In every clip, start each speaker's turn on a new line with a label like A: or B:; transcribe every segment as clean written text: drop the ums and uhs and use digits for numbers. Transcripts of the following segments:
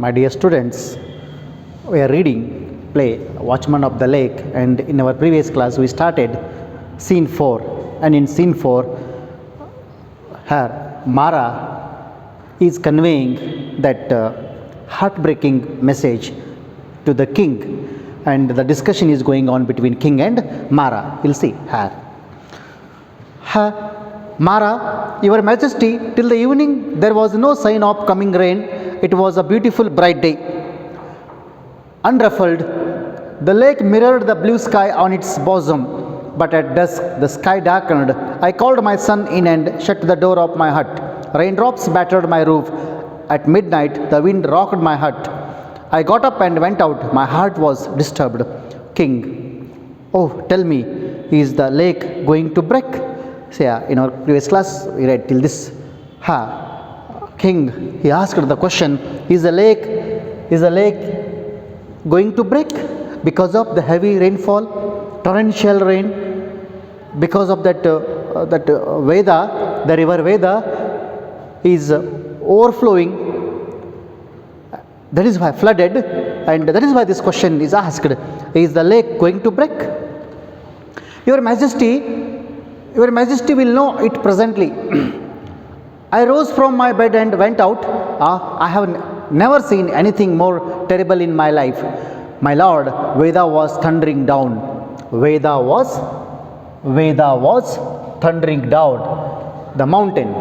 A: My dear students, we are reading Plea, Watchman of the Lake, and in our previous class we started scene 4, and in scene 4 her Mara is conveying that heartbreaking message to the king, and the discussion is going on between king and Mara. You'll see her. Mara, your majesty, till the evening there was no sign of coming rain. It was a beautiful bright day. Unruffled, the lake mirrored the blue sky on its bosom, but at dusk the sky darkened. I called my son in and shut the door of my hut. Raindrops battered my roof. At midnight the wind rocked my hut. I got up and went out. My heart was disturbed. King, oh, tell me, is the lake going to break? So in our previous class we read till this. King, he asked the question, is the lake going to break because of the heavy rainfall, torrential rain, because of that Veda, the river Veda is overflowing. That is why flooded, and that is why this question is asked, is the lake going to break? Your Majesty will know it presently. I rose from my bed and went out. I have never seen anything more terrible in my life. My lord, Veda was thundering down. Veda was thundering down the mountain.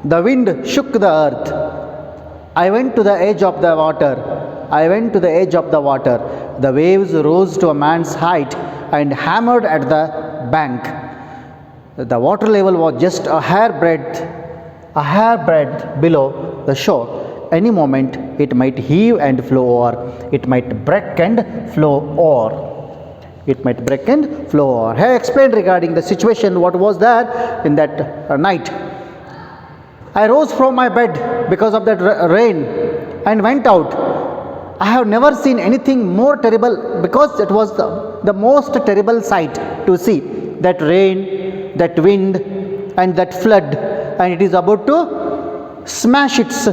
A: The wind shook the earth. I went to the edge of the water. The waves rose to a man's height and hammered at the bank. The water level was just a hair breadth below the shore. Any moment it might heave and flow over. It might break and flow over. I explained regarding the situation what was there in that night. I rose from my bed because of that rain and went out. I have never seen anything more terrible, because it was the most terrible sight to see. That rain, that wind and that flood, and it is about to smash its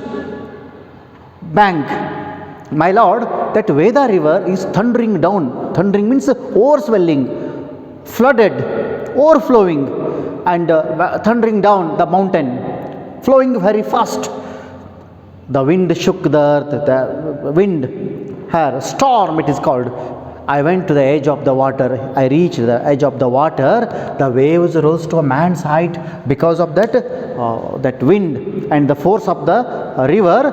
A: bank. My lord, that Veda river is thundering down. Thundering means overswelling, flooded, overflowing, and thundering down the mountain, flowing very fast. The wind shook the earth. The wind, storm it is called. I went to the edge of the water. I reached the edge of the water. The waves rose to a man's height because of that wind and the force of the river.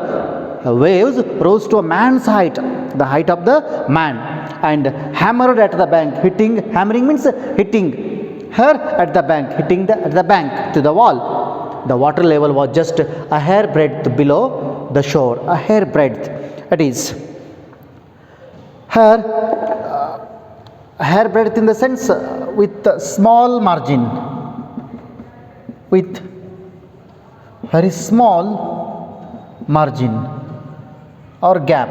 A: Waves rose to a man's height, the height of the man, and hammered at the bank. Hammering means hitting her at the bank, at the bank to the wall. The water level was just a hair breadth below the shore. A hair breadth. It is hair breadth in the sense with a small margin, with very small margin or gap.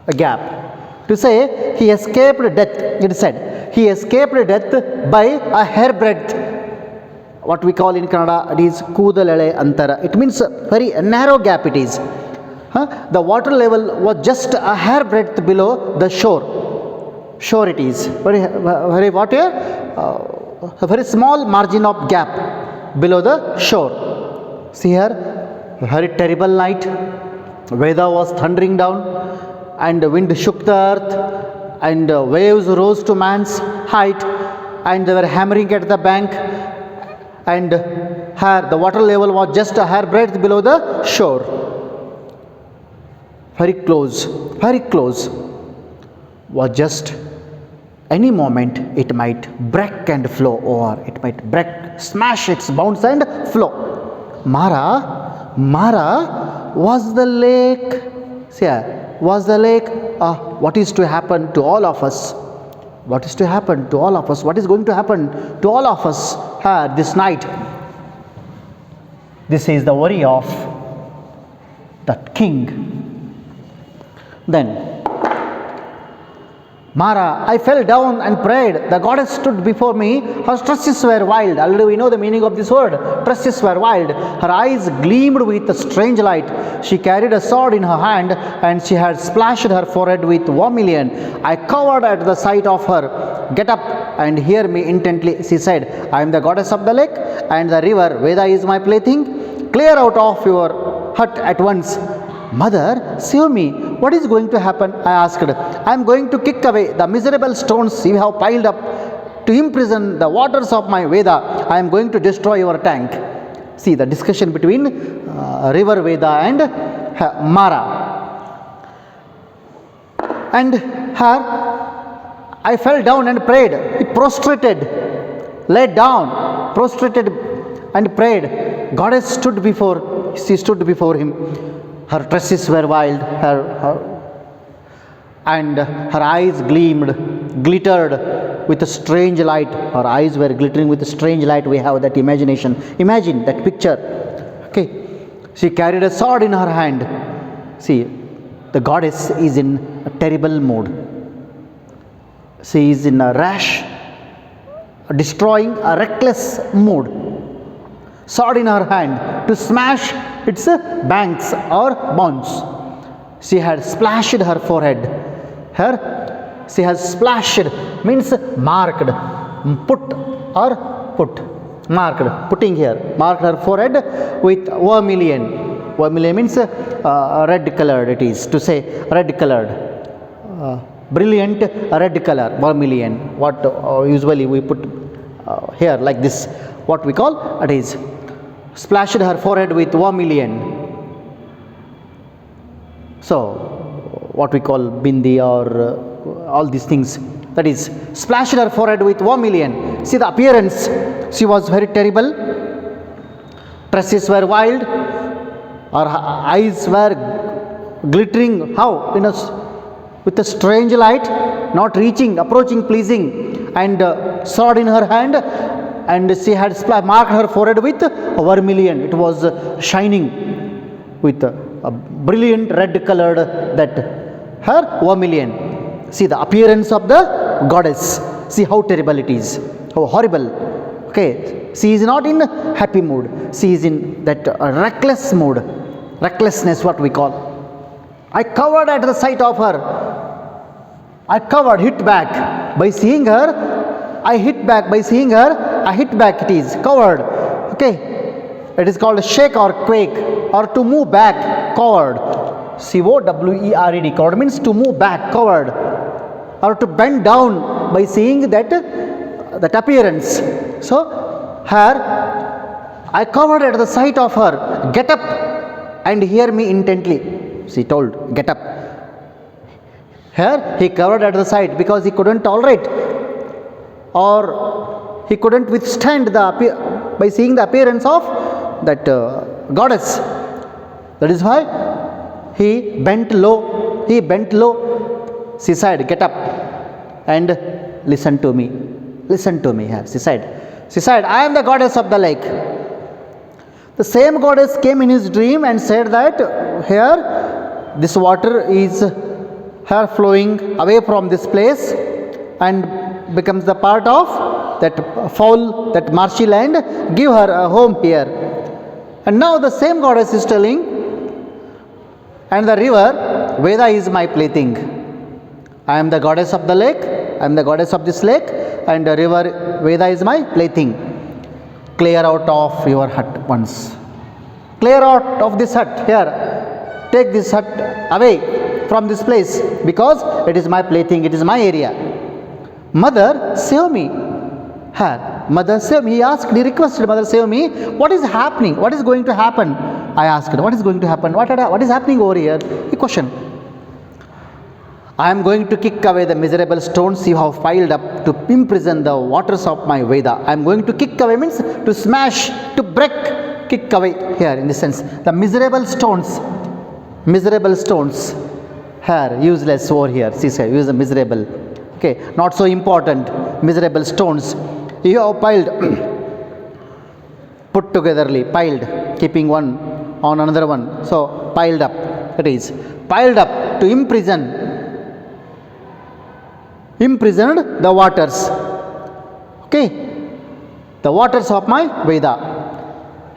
A: A gap. To say he escaped death, it is said. He escaped death by a hair breadth. What we call in Kannada, it is Kudalale Antara. It means a very narrow gap it is. The water level was just a hair breadth below the shore. Shore it is. A very small margin of gap below the shore. See here, very terrible night. Veda was thundering down, and the wind shook the earth, and waves rose to man's height, and they were hammering at the bank. And the water level was just a hair breadth below the shore. Very close. Was just any moment it might break and flow over. It might break, smash its bounds and flow. Mara, was the lake. What is to happen to all of us? What is going to happen to all of us this night? This is the worry of that king. Then Mara, I fell down and prayed. The goddess stood before me. Her tresses were wild. Already we know the meaning of this word. Tresses were wild. Her eyes gleamed with a strange light. She carried a sword in her hand, and she had splashed her forehead with vermilion. I cowered at the sight of her. Get up and hear me intently, she said. I am the goddess of the lake, and the river Veda is my plaything. Clear out of your hut at once. Mother, save me. What is going to happen? I asked. I am going to kick away the miserable stones you have piled up to imprison the waters of my Veda. I am going to destroy your tank. See the discussion between river Veda and Mara. And her, I fell down and prayed. He prostrated, laid down, prostrated and prayed. Goddess stood before, she stood before him. Her tresses were wild, and her eyes glittered with a strange light. Her eyes were glittering with a strange light. We have that imagination. Imagine that picture. Okay. She carried a sword in her hand. See, the goddess is in a terrible mood. She is in a rash, destroying, a reckless mood. Sword in her hand to smash its banks or bonds. She had splashed her forehead. She has splashed means marked, putting here, marked her forehead with vermilion. Vermilion means red colored, it is to say red colored. Brilliant red color, vermilion. What usually we put here like this, what we call it is splashed her forehead with vermilion. So what we call bindi or all these things, that is splashed her forehead with vermilion. See the appearance, she was very terrible. Tresses were wild, her eyes were glittering, how? With a strange light, not reaching, approaching, pleasing, and sword in her hand, and she had marked her forehead with vermilion. It was shining with a brilliant red colored, that her vermilion. See the appearance of the goddess. See how terrible it is, how horrible. Okay, she is not in happy mood. She is in that reckless mood, recklessness, what we call. I cowered at the sight of her. I covered, hit back by seeing her. I hit back by seeing her. I hit back. It is covered. Okay, it is called shake or quake, or to move back. Covered. COWERED. Covered means to move back. Covered, or to bend down by seeing that appearance. So her, I covered at the sight of her. Get up and hear me intently, she told. Get up. Here he covered at the sight because he couldn't tolerate, or he couldn't withstand by seeing the appearance of that goddess. That is why he bent low. He bent low. She said, get up and listen to me. Listen to me. Here she said, I am the goddess of the lake. The same goddess came in his dream and said that here this water is here flowing away from this place and becomes the part of that foul, that marshy land. Give her a home here. And now the same goddess is telling, and the river Veda is my plaything. I am the goddess of the lake. I am the goddess of this lake, and the river Veda is my plaything. Clear out of your hut once. Clear out of this hut here. Take this hut away from this place, because it is my plaything, it is my area. Mother, save me. Her, mother, save me. He asked, he requested, mother, save me. What is happening? What is going to happen? I asked, what is going to happen? What is happening over here? He questioned. I am going to kick away the miserable stones you have piled up to imprison the waters of my Veda. I am going to kick away means to smash, to break, kick away here in the sense. The miserable stones, here, useless over here. See, say, use the miserable. Okay, not so important. Miserable stones. You have piled, put togetherly, piled, keeping one on another one. So, piled up. It is piled up to imprison imprisoned the waters. Okay, the waters of my Veda.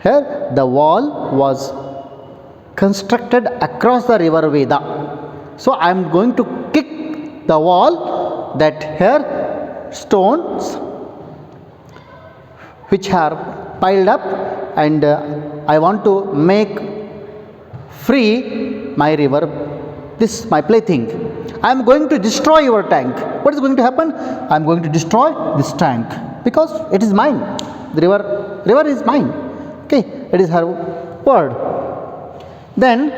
A: Here the wall was constructed across the river Veda. So I am going to kick the wall, that here stones which are piled up, and I want to make free my river, this my plaything. I am going to destroy your tank. What is going to happen? I am going to destroy this tank because it is mine. The river is mine. Okay, it is her word. Then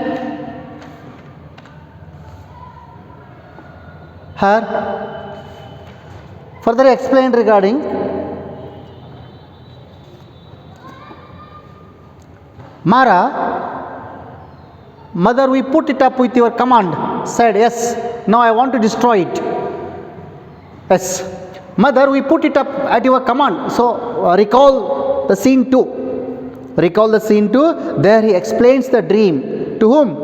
A: her further explained regarding Mara, mother, we put it up with your command. Said, yes, now I want to destroy it. Yes, mother, we put it up at your command. So recall the scene 2. Recall the scene 2. There he explains the dream. To whom?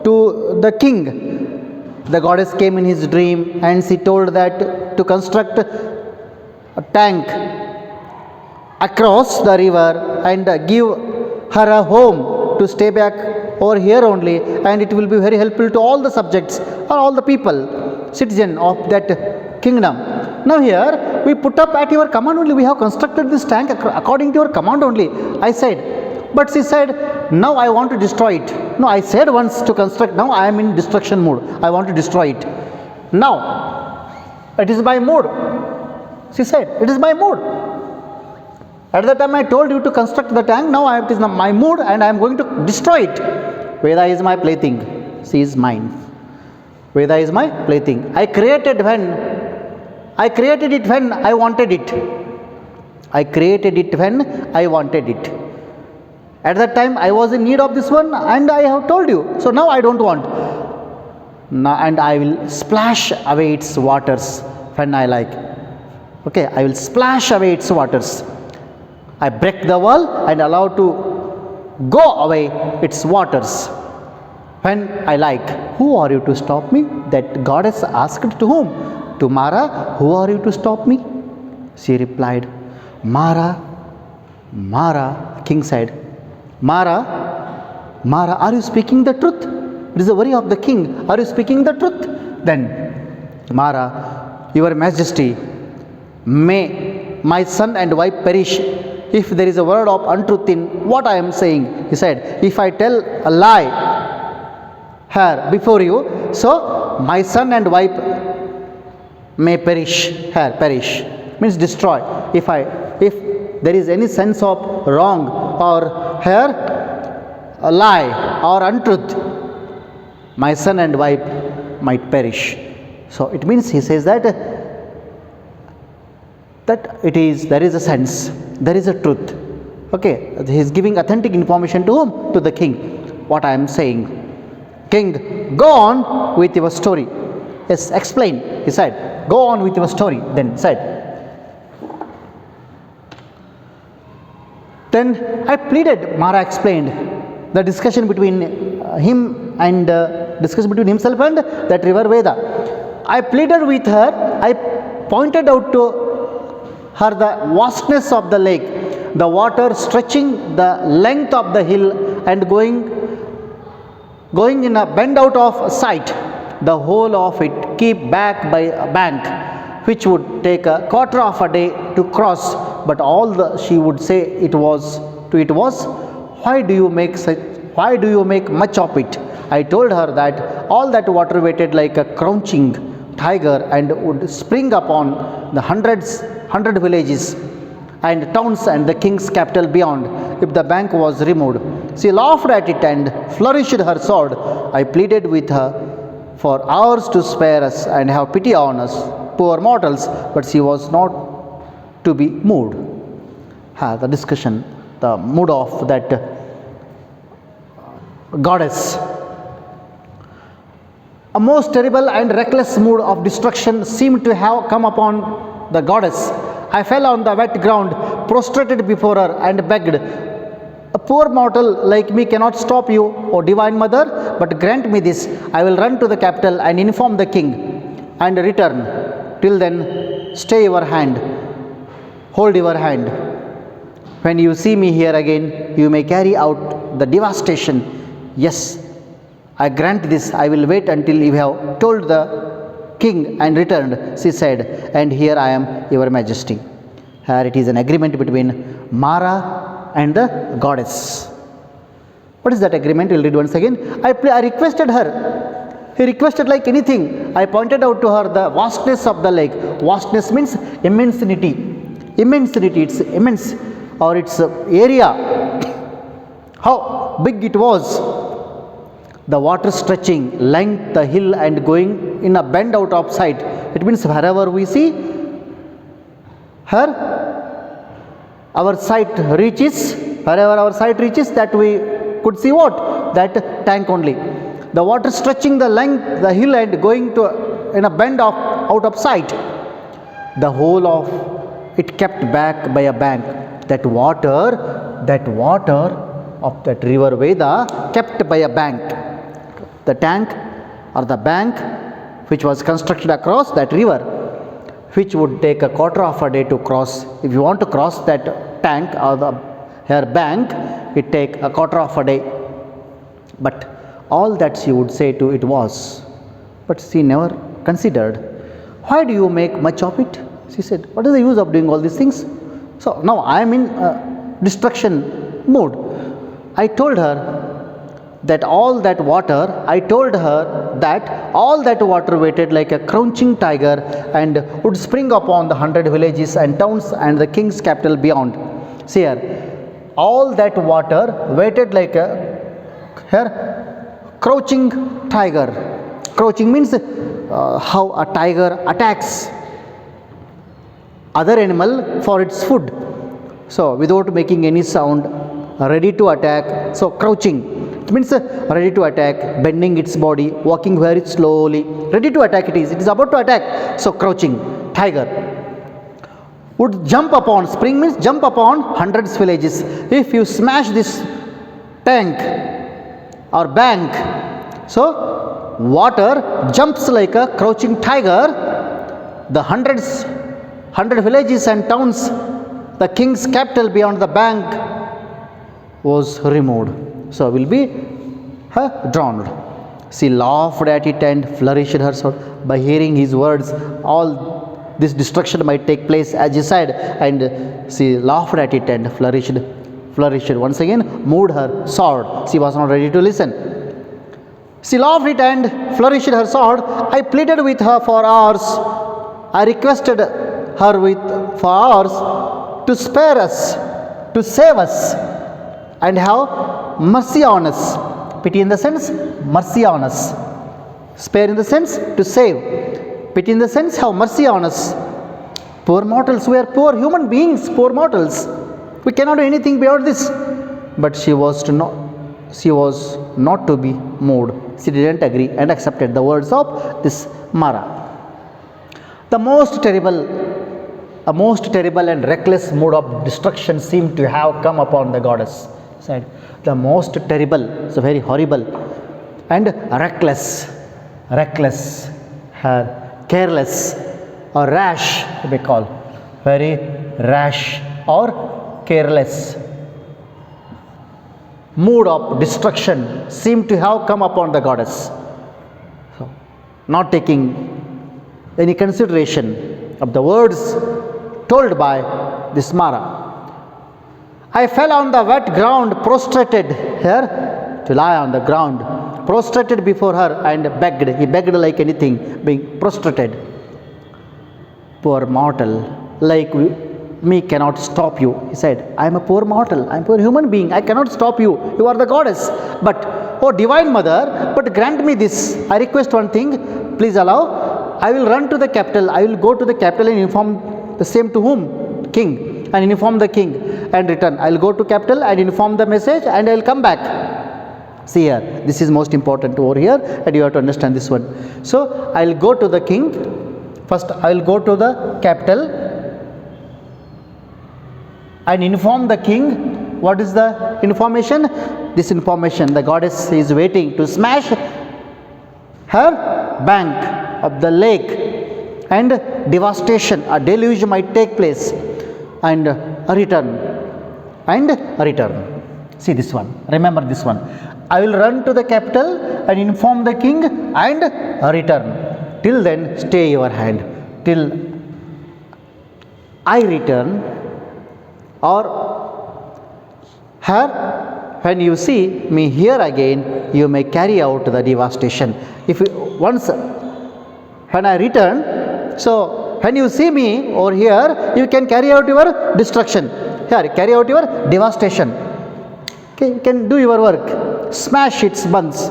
A: To the king. The goddess came in his dream and she told that to construct a tank across the river and give her a home to stay back over here only, and it will be very helpful to all the subjects or all the people, citizen of that kingdom. Now here we put up at your command only, we have constructed this tank according to your command only. I said, but she said, now I want to destroy it. No, I said once to construct, now I am in destruction mode. I want to destroy it. Now it is my mood. She said, it is my mood. At that time I told you to construct the tank, now it is my mood and I am going to destroy it. Veda is my plaything, she is mine. Veda is my plaything. I created it when I wanted it. I created it when I wanted it. At that time I was in need of this one and I have told you. So now I don't want. Now, and I will splash away its waters when I like. Okay, I will splash away its waters. I break the wall and allow to go away its waters when I like. Who are you to stop me? That goddess asked to whom? To Mara. Who are you to stop me? She replied, Mara, Mara. King said, Mara, Mara, are you speaking the truth? It is the worry of the king. Are you speaking the truth? Then Mara, your majesty, may my son and wife perish if there is a word of untruth in what I am saying. He said, if I tell a lie here before you, so my son and wife may perish. Here, perish means destroy. If there is any sense of wrong or here a lie or untruth, my son and wife might perish. So it means he says that there is a sense, there is a truth. Okay, he is giving authentic information to whom? To the king. What I am saying. King, go on with your story. Yes, explain. He said, go on with your story. Then said. Then I pleaded, Mara explained, the discussion between him and discussion between himself and that river Veda. I pleaded with her, I pointed out to her the vastness of the lake, the water stretching the length of the hill and going in a bend out of sight, the whole of it keep back by a bank which would take a quarter of a day to cross, but all she would say it was, why do you make much of it? I told her that all that water waited like a crouching tiger and would spring upon the 100 villages and towns and the king's capital beyond if the bank was removed. She laughed at it and flourished her sword. I pleaded with her for hours to spare us and have pity on us, poor mortals, but she was not to be moved. The discussion, the mood of that goddess. A most terrible and reckless mood of destruction seemed to have come upon the goddess. I fell on the wet ground, prostrated before her and begged, a poor mortal like me cannot stop you, O divine mother, but grant me this. I will run to the capital and inform the king and return. till then stay your hand, hold your hand. When you see me here again, you may carry out the devastation. Yes, I grant this. I will wait until you have told the king and returned, she said, and here I am, your majesty. Here it is an agreement between Mara and the goddess. What is that agreement? We'll read once again. I requested her. He requested like anything. I pointed out to her the vastness of the lake. Vastness means immensity. Immensity, it's immense, or its area. How big it was. The water stretching, length, the hill, and going in a bend out of sight. It means wherever we see her, our sight reaches, wherever our sight reaches, that we could see what? That tank only. The water stretching the length, the hill, and going to in a bend of out of sight. The whole of it kept back by a bank. That water of that river Veda kept by a bank. The tank or the bank which was constructed across that river, which would take a quarter of a day to cross. If you want to cross that tank or the bank, it take a quarter of a day. But all that she would say to it was, but she never considered. Why do you make much of it? She said, what is the use of doing all these things? So now I am in destruction mood. I told her that all that water waited like a crouching tiger and would spring upon the 100 villages and towns and the king's capital beyond. See here, all that water waited like a crouching tiger. Crouching means how a tiger attacks other animal for its food. So without making any sound, ready to attack. So crouching. It means ready to attack, bending its body, walking very slowly, ready to attack it is about to attack. So crouching, tiger. Would jump upon, spring means jump upon hundreds villages. If you smash this tank or bank, so water jumps like a crouching tiger, the 100 villages and towns, the king's capital beyond the bank was removed. So will be drowned. She laughed at it and flourished her sword. By hearing his words, all this destruction might take place, as he said, and she laughed at it and flourished. Once again, moved her sword. She was not ready to listen. She laughed it and flourished her sword. I pleaded with her for hours. I requested her for hours to spare us, to save us, and have mercy on us. Pity in the sense, mercy on us. Spare in the sense, to save. Pity in the sense, have mercy on us. Poor mortals, we are poor human beings, poor mortals. We cannot do anything beyond this. But she was not to be moved. She didn't agree and accepted the words of this Mara. A most terrible and reckless mood of destruction seemed to have come upon the goddess. Said, the most terrible, so very horrible, and reckless, careless, or rash, we call, very rash or careless mood of destruction seemed to have come upon the goddess. So, not taking any consideration of the words told by this Mara. I fell on the wet ground, prostrated here, to lie on the ground, prostrated before her and begged. He begged like anything, being prostrated. Poor mortal, like me cannot stop you. He said, I am a poor mortal, I am a poor human being, I cannot stop you. You are the goddess. But, oh divine mother, but grant me this. I request one thing, please allow. I will run to the capital. I will go to the capital and inform the same to whom? King. And inform the king and return. I will go to capital and inform the message and I will come back. See here, this is most important over here and you have to understand this one. So, I will go to the king. First, I will go to the capital and inform the king. What is the information? This information, the goddess is waiting to smash her bank of the lake and devastation, a deluge might take place, and a return, and a return. See this one, remember this one. I will run to the capital and inform the king and return. Till then, stay your hand. Till I return, or here, when you see me here again, you may carry out the devastation. If you, once when I return, so when you see me over here, you can carry out your destruction. Here, carry out your devastation. Okay, you can do your work. Smash its buns,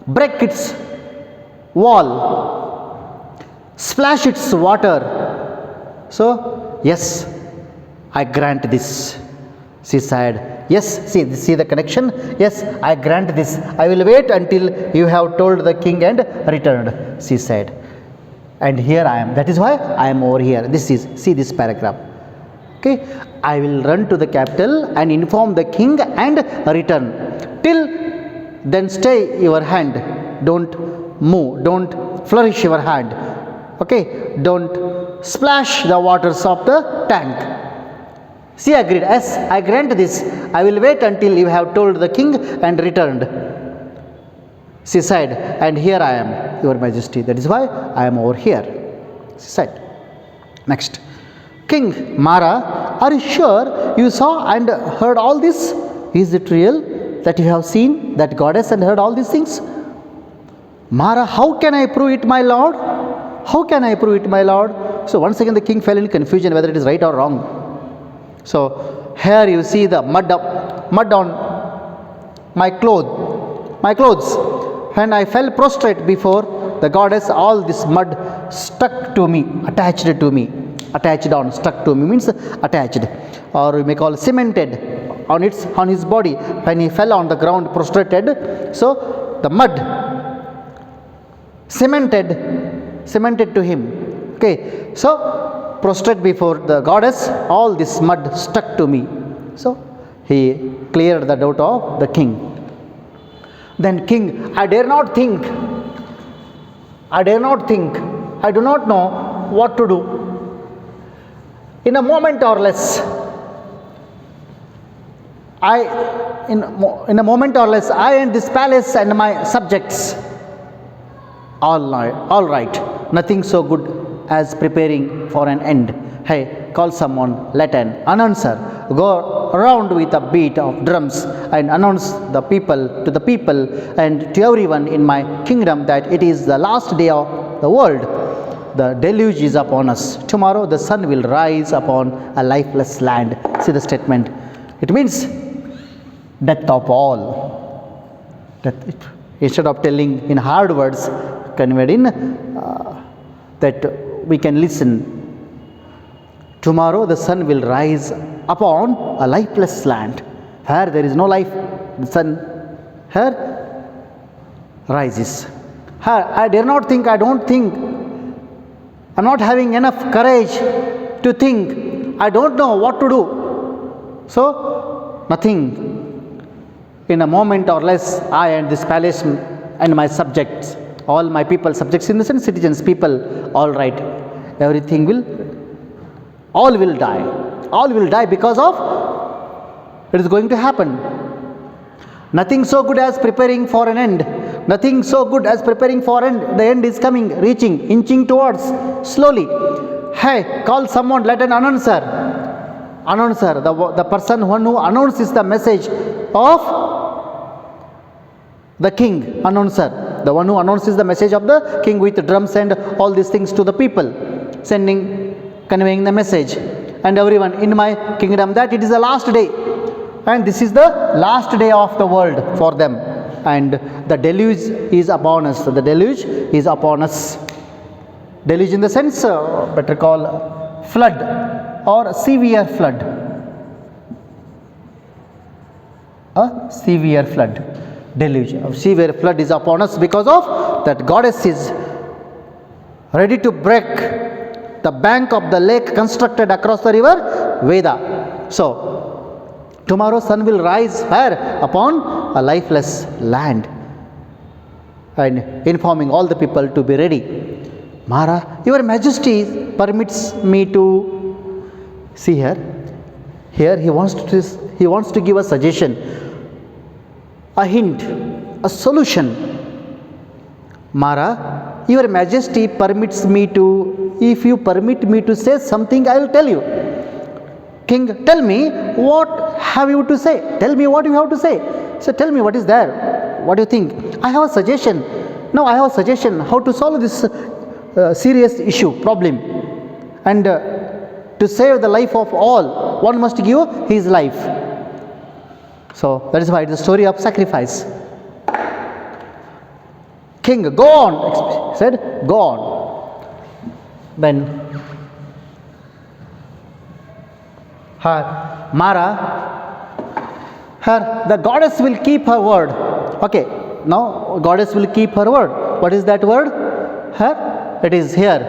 A: break its wall, splash its water. So, yes, I grant this. She said, yes, see the connection? Yes, I grant this. I will wait until you have told the king and returned, she said. And here I am. That is why I am over here. This is, see this paragraph. Okay, I will run to the capital and inform the king and return. Till then, stay your hand. Don't move. Don't flourish your hand. Okay, don't splash the waters of the tank. She agreed, yes, I grant this. I will wait until you have told the king and returned. She said, and here I am, your majesty. That is why I am over here. She said. Next. King Mara, are you sure you saw and heard all this? Is it real that you have seen that goddess and heard all these things? Mara, how can I prove it, my lord? How can I prove it, my lord? So once again the king fell in confusion whether it is right or wrong. So here you see the mud on my clothes. When I fell prostrate before the goddess, all this mud stuck to me, attached to me. Attached on, stuck to me means attached, or we may call cemented on his body. When he fell on the ground prostrated, so the mud cemented to him. Okay, so prostrate before the goddess, all this mud stuck to me. So he cleared the doubt of the king. Then king, I dare not think, I do not know what to do. In a moment or less, I and this palace and my subjects, all right, nothing so good as preparing for an end. Hey, call someone, let an announcer go around with a beat of drums and announce to the people and to everyone in my kingdom that it is the last day of the world. The deluge is upon us. Tomorrow the sun will rise upon a lifeless land. See the statement. It means death of all. Instead of telling in hard words, conveyed in that we can listen. Tomorrow the sun will rise upon a lifeless land. Where there is no life, the sun here rises. Here, I dare not think, I don't think, I'm not having enough courage to think. I don't know what to do. So, nothing. In a moment or less, I and this palace and my subjects, all my people, subjects in the sense citizens, people, all right, everything all will die. All will die because of it is going to happen. Nothing so good as preparing for an end. Nothing so good as preparing for end. The end is coming, reaching, inching towards, slowly. Hey, call someone, let an announcer. Announcer, the person who announces the message of the king. Announcer, the one who announces the message of the king with drums and all these things to the people. Conveying the message. And everyone in my kingdom that it is the last day. And this is the last day of the world for them. And the deluge is upon us. The deluge is upon us. Deluge in the sense, better call flood or severe flood. A severe flood. Deluge. A severe flood is upon us because of that goddess is ready to break the bank of the lake constructed across the river Veda. So, tomorrow sun will rise where? Upon a lifeless land. And informing all the people to be ready. Mara, your majesty permits me to see here. Here he wants to give a suggestion, a hint, a solution. Mara, your majesty permits me to, if you permit me to say something, I will tell you. King, tell me what have you to say. Tell me what you have to say. So tell me what is there. What do you think? I have a suggestion. Now I have a suggestion how to solve this serious issue, problem. And to save the life of all, one must give his life. So that is why it is the story of sacrifice. King, go on, said, go on. Then Mara, the goddess will keep her word. Okay, now goddess will keep her word. What is that word? Her, it is here.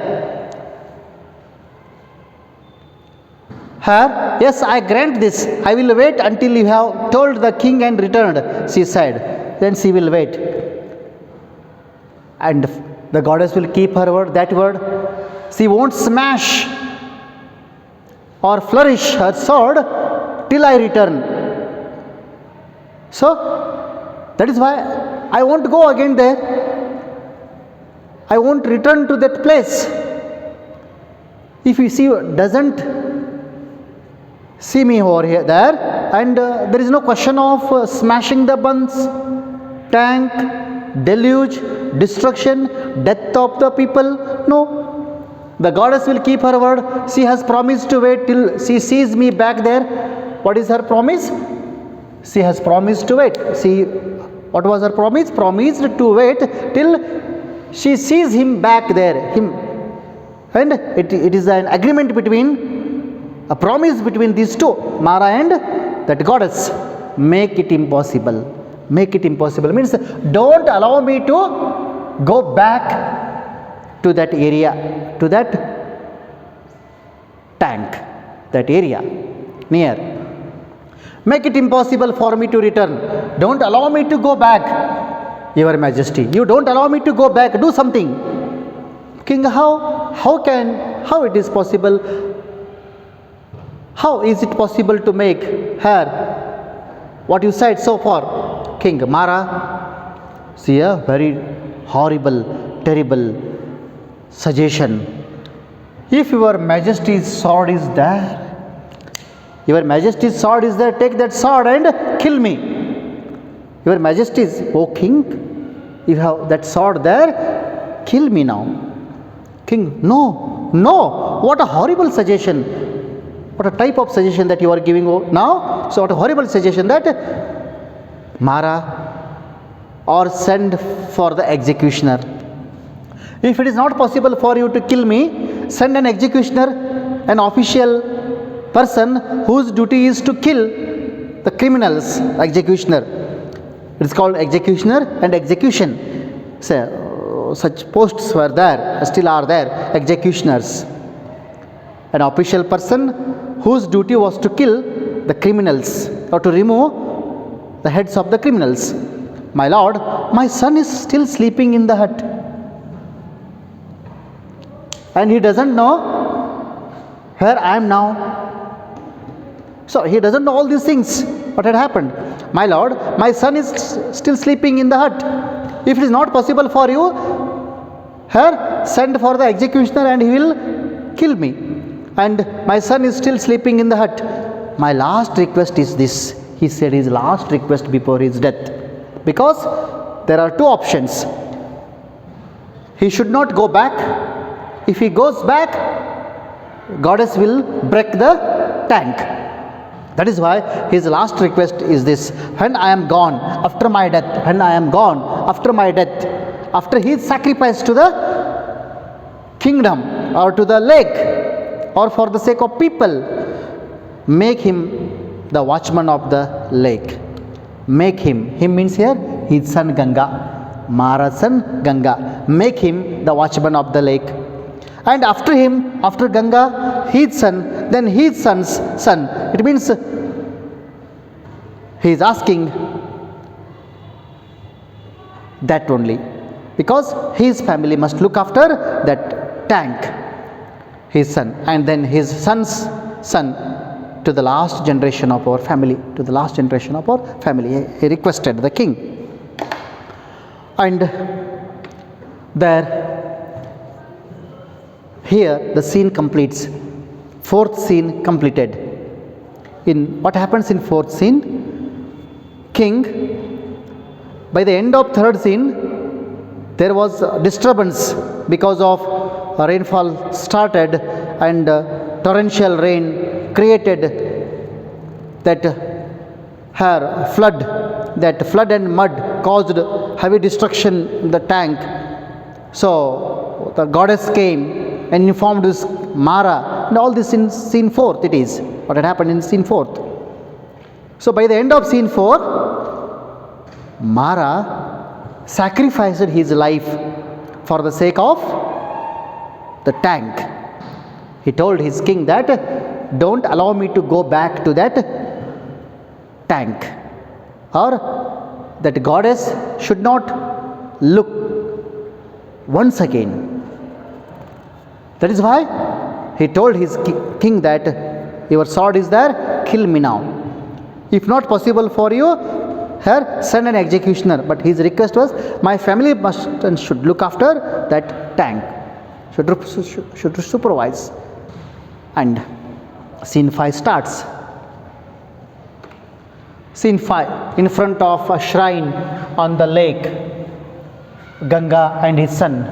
A: Her, yes, I grant this. I will wait until you have told the king and returned, she said. Then she will wait. And the goddess will keep her word, that word. She won't smash or flourish her sword till I return. So, that is why I won't go again there. I won't return to that place. If you see, doesn't see me over here, there, and there is no question of smashing the buns, tank, deluge, destruction, death of the people. No. The goddess will keep her word. She has promised to wait till she sees me back there. What is her promise? She has promised to wait. What was her promise? Promised to wait till she sees him back there. And it is an agreement between, a promise between these two, Mara and that goddess. Make it impossible. Make it impossible means don't allow me to go back to that area, to that tank, that area near. Make it impossible for me to return. Don't allow me to go back, Your Majesty. You don't allow me to go back. Do something. King, how it is possible? How is it possible to make her what you said so far? King, Mara, see a very horrible, terrible suggestion. If Your Majesty's sword is there, Your Majesty's sword is there, take that sword and kill me. Your Majesty's, O King, if you have that sword there, kill me now. King, no, what a horrible suggestion. What a type of suggestion that you are giving now. So what a horrible suggestion that Mara, or send for the executioner. If it is not possible for you to kill me, send an executioner, an official person whose duty is to kill the criminals, executioner. It is called executioner and execution. So, such posts were there, still are there, executioners. An official person whose duty was to kill the criminals or to remove the heads of the criminals. My lord, my son is still sleeping in the hut. And he doesn't know where I am now. So he doesn't know all these things, what had happened. My lord, my son is still sleeping in the hut. If it is not possible for you, here send for the executioner and he will kill me. And my son is still sleeping in the hut. My last request is this. He said his last request before his death. Because there are two options. He should not go back. If he goes back, goddess will break the tank. That is why his last request is this. When I am gone after my death, when I am gone after my death, after he is sacrificed to the kingdom or to the lake or for the sake of people, make him the watchman of the lake. Make him means here his son Ganga, Mara's son Ganga. Make him the watchman of the lake. And after him, after Ganga, his son, then his son's son. It means he is asking that only, because his family must look after that tank, his son, and then his son's son, to the last generation of our family, to the last generation of our family. He requested the king. And there, here the scene completes. Fourth scene completed. In what happens in fourth scene? King, by the end of third scene, there was disturbance because of rainfall started, and torrential rain created that flood and mud caused heavy destruction in the tank. So the goddess came and informed this Mara, and all this in scene fourth it is, what had happened in scene fourth. So by the end of scene 4, Mara sacrificed his life for the sake of the tank. He told his king that, don't allow me to go back to that tank, or that goddess should not look once again. That is why he told his king that, your sword is there, kill me now. If not possible for you, here send an executioner. But his request was, my family must and should look after that tank, should supervise. And scene 5 starts. Scene 5, in front of a shrine on the lake, Ganga and his son,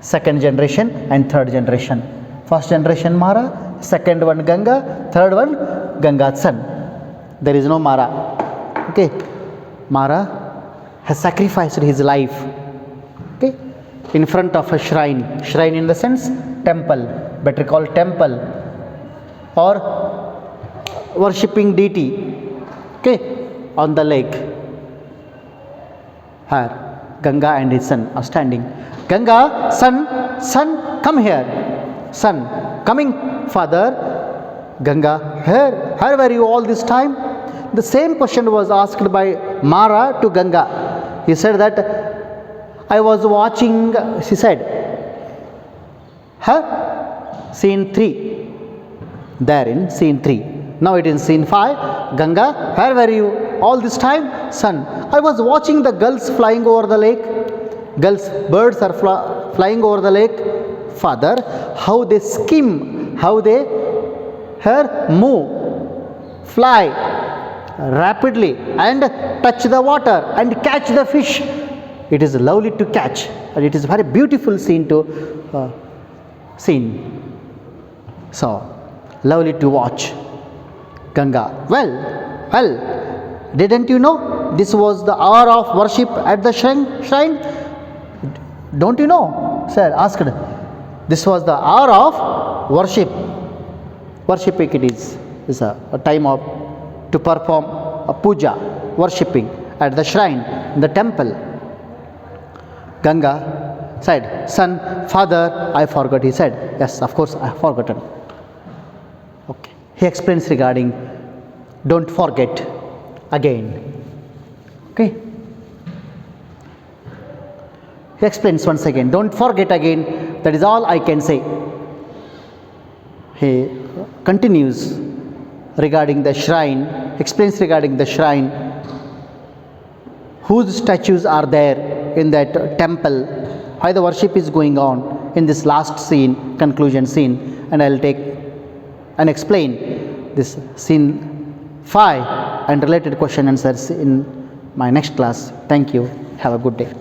A: second generation and third generation. First generation Mara, second one Ganga, third one Ganga's son. There is no Mara. Okay, Mara has sacrificed his life. Okay, in front of a shrine. Shrine in the sense temple, better called temple, or worshipping deity. Okay, on the lake. Here, Ganga and his son are standing. Ganga, son, come here. Son, coming, father. Ganga, here were you all this time? The same question was asked by Mara to Ganga. He said that, I was watching, she said, scene 3. There in scene 3. Now it is scene 5. Ganga, where were you all this time? Son, I was watching the gulls flying over the lake. Birds are flying over the lake. Father, how they skim, how they move, fly rapidly and touch the water and catch the fish. It is lovely to catch, and it is very beautiful scene to so lovely to watch. Ganga, well, didn't you know this was the hour of worship at the shrine? Don't you know, sir asked. This was the hour of worship. Worshipping it is a time of to perform a puja, worshipping at the shrine, in the temple. Ganga said, son, father, I forgot. He said, yes, of course, I have forgotten. Okay. He explains regarding, don't forget again. Okay. He explains once again, don't forget again. That is all I can say. He continues regarding the shrine, explains regarding the shrine, whose statues are there in that temple, how the worship is going on in this last scene, conclusion scene, and I will take and explain this scene 5 and related question answers in my next class. Thank you. Have a good day.